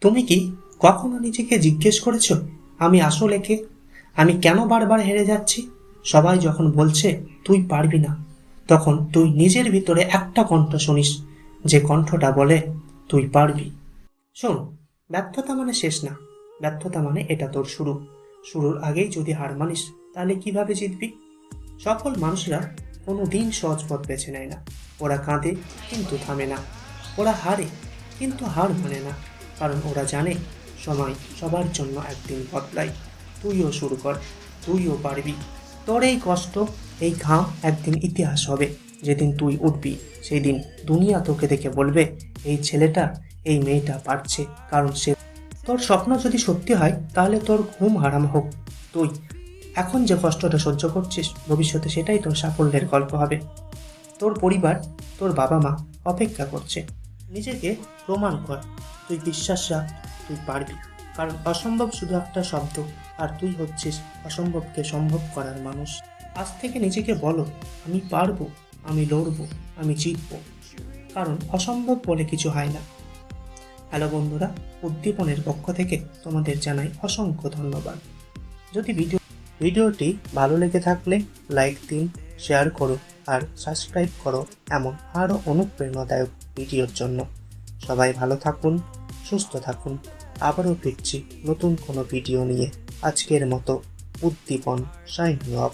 তুমি কি কখনো নিজেকে জিজ্ঞেস করেছো, আমি আসলে কে? আমি কেন বারবার হেরে যাচ্ছি? সবাই যখন বলছে তুই পারবি না, তখন তুই নিজের ভিতরে একটা কণ্ঠ শুনিস, যে কণ্ঠটা বলে তুই পারবি। শোন, ব্যর্থতা মানে শেষ না, ব্যর্থতা মানে এটা তোর শুরু। শুরুর আগেই যদি হার মানিস, তাহলে কিভাবে জিতবি? সফল মানুষরা কোনো দিন সহজ পথ বেছে নেয় না। ওরা কাঁদে কিন্তু থামে না। ওরা হারে কিন্তু হার মানে না, কারণ ওরা জানে সময় সবার জন্য একদিন বদলায়। তুইও শুরু কর, তুইও পারবি। তোর এই কষ্ট, এই ঘাম একদিন ইতিহাস হবে। যেদিন তুই উঠবি, সেই দিন দুনিয়া তোকে দেখে বলবে, এই ছেলেটা, এই মেয়েটা পারছে, কারণ সে। তোর স্বপ্ন যদি সত্যি হয়, তাহলে তোর ঘুম হারাম হোক। তুই এখন যে কষ্টটা সহ্য করছিস, ভবিষ্যতে সেটাই তোর সাফল্যের গল্প হবে। তোর পরিবার, তোর বাবা মা অপেক্ষা করছে। নিজেকে প্রমাণ কর, তুই বিশ্বাস রাখ, তুই পারবি। কারণ অসম্ভব শুধু একটা শব্দ, আর তুই হচ্ছিস অসম্ভবকে সম্ভব করার মানুষ। আজ থেকে নিজেকে বলো, আমি পারবো, আমি লড়বো, আমি জিতবো। কারণ অসম্ভব বলে কিছু হয় না। হ্যালো বন্ধুরা, উদ্দীপনের পক্ষ থেকে তোমাদের জানাই অসংখ্য ধন্যবাদ। যদি ভিডিওটি ভালো লেগে থাকলে লাইক দিন, শেয়ার করো আর সাবস্ক্রাইব করো এমন আরও অনুপ্রেরণাদায়ক ভিডিওর জন্য। সবাই ভালো থাকুন, সুস্থ থাকুন। আবারও ফিরছি নতুন কোনো ভিডিও নিয়ে। আজকের মতো উদ্দীপন সাইনিং অফ।